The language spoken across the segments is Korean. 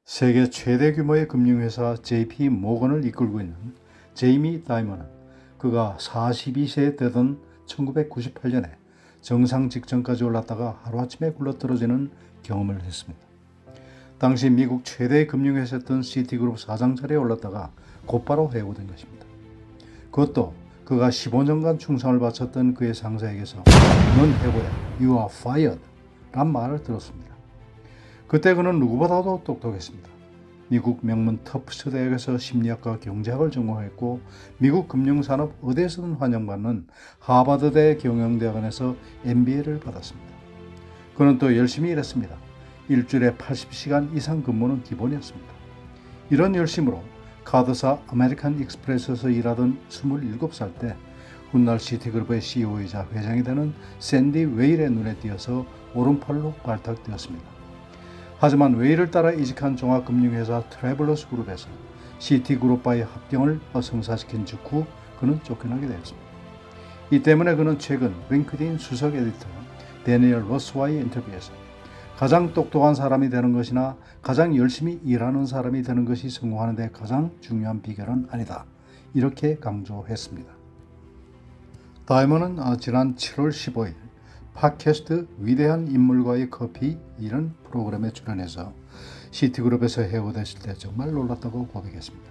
세계 최대 규모의 금융회사 JP 모건을 이끌고 있는 제이미 다이먼은 그가 42세 되던 1998년에 정상 직전까지 올랐다가 하루아침에 굴러떨어지는 경험을 했습니다. 당시 미국 최대 금융회사였던 시티그룹 사장 자리에 올랐다가 곧바로 해고된 것입니다. 그것도 그가 15년간 충성을 바쳤던 그의 상사에게서 "넌 해고야, you are fired" 란 말을 들었습니다. 그때 그는 누구보다도 똑똑했습니다. 미국 명문 터프스 대학에서 심리학과 경제학을 전공했고 미국 금융산업 의대에서는 환영받는 하버드대 경영대학원에서 MBA를 받았습니다. 그는 또 열심히 일했습니다. 일주일에 80시간 이상 근무는 기본이었습니다. 이런 열심으로 카드사 아메리칸 익스프레스에서 일하던 27살 때 훗날 시티그룹의 CEO이자 회장이 되는 샌디 웨일의 눈에 띄어서 오른팔로 발탁되었습니다. 하지만 웨일을 따라 이직한 종합금융회사 트래블러스 그룹에서 시티그룹과의 합병을 성사시킨 직후 그는 쫓겨나게 되었습니다. 이 때문에 그는 최근 링크드인 수석 에디터 데니얼 로스와의 인터뷰에서 가장 똑똑한 사람이 되는 것이나 가장 열심히 일하는 사람이 되는 것이 성공하는 데 가장 중요한 비결은 아니다, 이렇게 강조했습니다. 다이먼은 지난 7월 15일 팟캐스트 위대한 인물과의 커피 이런 프로그램에 출연해서 시티그룹에서 해고됐을 때 정말 놀랐다고 고백했습니다.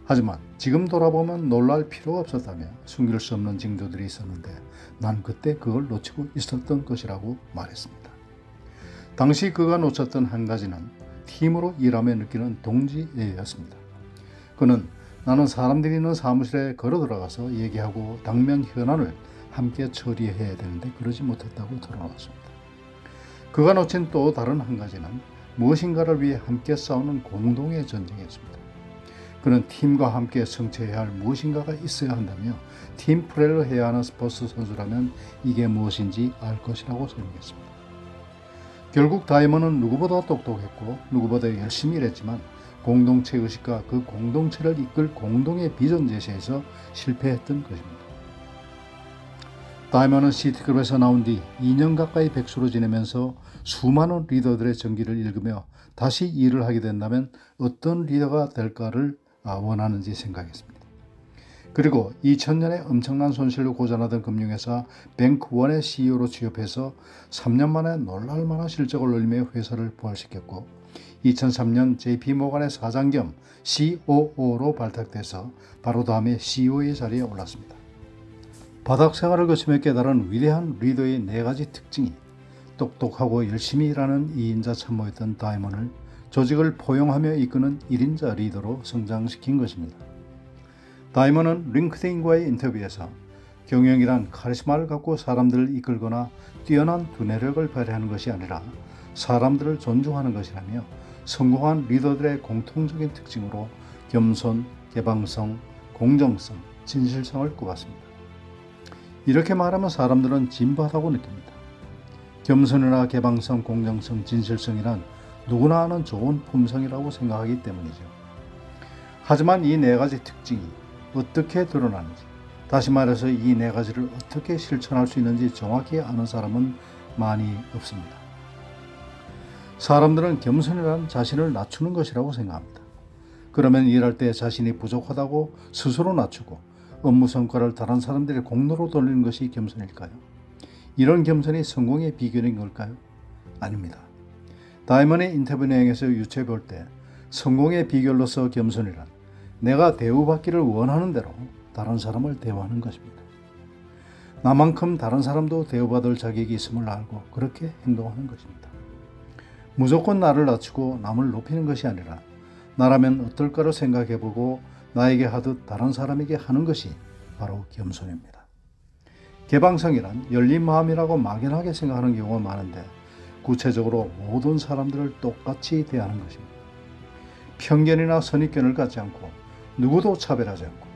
하지만 지금 돌아보면 놀랄 필요가 없었다며 숨길 수 없는 징조들이 있었는데 난 그때 그걸 놓치고 있었던 것이라고 말했습니다. 당시 그가 놓쳤던 한 가지는 팀으로 일하며 느끼는 동지애였습니다. 그는 나는 사람들이 있는 사무실에 걸어 들어가서 얘기하고 당면 현안을 함께 처리해야 되는데 그러지 못했다고 털어놨습니다. 그가 놓친 또 다른 한 가지는 무엇인가를 위해 함께 싸우는 공동의 전쟁이었습니다. 그는 팀과 함께 성취해야 할 무엇인가가 있어야 한다며 팀 플레이를 해야 하는 스포츠 선수라면 이게 무엇인지 알 것이라고 설명했습니다. 결국 다이먼은 누구보다 똑똑했고 누구보다 열심히 일했지만 공동체 의식과 그 공동체를 이끌 공동의 비전 제시에서 실패했던 것입니다. 다이먼은 시티그룹에서 나온 뒤 2년 가까이 백수로 지내면서 수많은 리더들의 전기를 읽으며 다시 일을 하게 된다면 어떤 리더가 될까를 원하는지 생각했습니다. 그리고 2000년에 엄청난 손실로 고전하던 금융회사 뱅크원의 CEO로 취업해서 3년 만에 놀랄만한 실적을 올리며 회사를 부활시켰고 2003년 JP모건의 사장 겸 COO로 발탁돼서 바로 다음에 CEO의 자리에 올랐습니다. 바닥 생활을 거치며 깨달은 위대한 리더의 4가지 특징이 똑똑하고 열심히 일하는 2인자 참모였던 다이먼을 조직을 포용하며 이끄는 1인자 리더로 성장시킨 것입니다. 다이먼은 링크드인과의 인터뷰에서 경영이란 카리스마를 갖고 사람들을 이끌거나 뛰어난 두뇌력을 발휘하는 것이 아니라 사람들을 존중하는 것이라며 성공한 리더들의 공통적인 특징으로 겸손, 개방성, 공정성, 진실성을 꼽았습니다. 이렇게 말하면 사람들은 진부하다고 느낍니다. 겸손이나 개방성, 공정성, 진실성이란 누구나 아는 좋은 품성이라고 생각하기 때문이죠. 하지만 이 4가지 특징이 어떻게 드러나는지, 다시 말해서 이 4가지를 어떻게 실천할 수 있는지 정확히 아는 사람은 많이 없습니다. 사람들은 겸손이란 자신을 낮추는 것이라고 생각합니다. 그러면 일할 때 자신이 부족하다고 스스로 낮추고 업무 성과를 다른 사람들의 공로로 돌리는 것이 겸손일까요? 이런 겸손이 성공의 비결인 걸까요? 아닙니다. 다이먼의 인터뷰 내용에서 유추해 볼 때 성공의 비결로서 겸손이란 내가 대우받기를 원하는 대로 다른 사람을 대우하는 것입니다. 나만큼 다른 사람도 대우받을 자격이 있음을 알고 그렇게 행동하는 것입니다. 무조건 나를 낮추고 남을 높이는 것이 아니라 나라면 어떨까를 생각해보고 나에게 하듯 다른 사람에게 하는 것이 바로 겸손입니다. 개방성이란 열린 마음이라고 막연하게 생각하는 경우가 많은데 구체적으로 모든 사람들을 똑같이 대하는 것입니다. 편견이나 선입견을 갖지 않고 누구도 차별하지 않고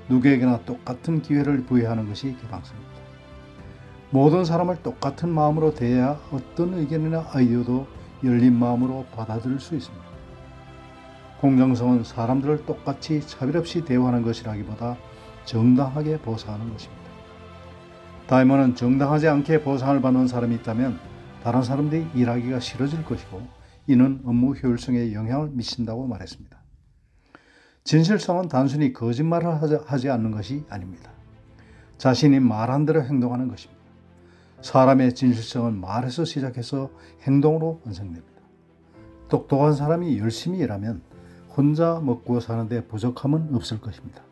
누구에게나 똑같은 기회를 부여하는 것이 개방성입니다. 모든 사람을 똑같은 마음으로 대해야 어떤 의견이나 아이디어도 열린 마음으로 받아들일 수 있습니다. 공정성은 사람들을 똑같이 차별 없이 대우하는 것이라기보다 정당하게 보상하는 것입니다. 다이먼은 정당하지 않게 보상을 받는 사람이 있다면 다른 사람들이 일하기가 싫어질 것이고 이는 업무 효율성에 영향을 미친다고 말했습니다. 진실성은 단순히 거짓말을 하지 않는 것이 아닙니다. 자신이 말한 대로 행동하는 것입니다. 사람의 진실성은 말에서 시작해서 행동으로 완성됩니다. 똑똑한 사람이 열심히 일하면 혼자 먹고 사는데 부족함은 없을 것입니다.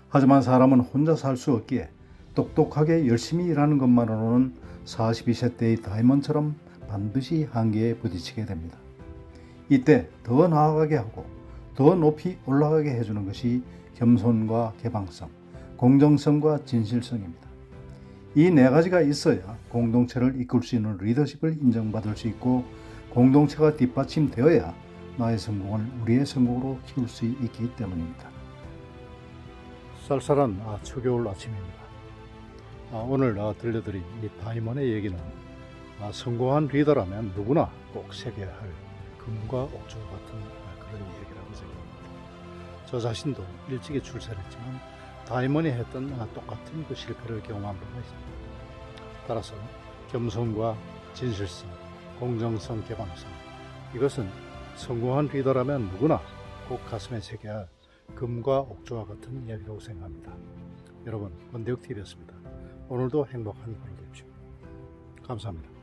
하지만 사람은 혼자 살 수 없기에 똑똑하게 열심히 일하는 것만으로는 42세 때의 다이먼처럼 반드시 한계에 부딪히게 됩니다. 이때 더 나아가게 하고 더 높이 올라가게 해주는 것이 겸손과 개방성, 공정성과 진실성입니다. 이 네 가지가 있어야 공동체를 이끌 수 있는 리더십을 인정받을 수 있고 공동체가 뒷받침되어야 나의 성공을 우리의 성공으로 키울 수 있기 때문입니다. 쌀쌀한 초겨울 아침입니다. 오늘 들려드린 이 다이먼의 얘기는 성공한 리더라면 누구나 꼭 새겨야 할 금과 옥조 같은 그런 얘기라고 생각합니다. 저 자신도 일찍이 출세했지만 다이먼이 했던 똑같은 그 실패를 경험한 바가 있습니다. 따라서 겸손과 진실성, 공정성, 개방성, 이것은 성공한 리더라면 누구나 꼭 가슴에 새겨야 할 금과 옥조와 같은 이야기라고 생각합니다. 여러분, 권대욱TV였습니다. 오늘도 행복한 하루 되십시오. 감사합니다.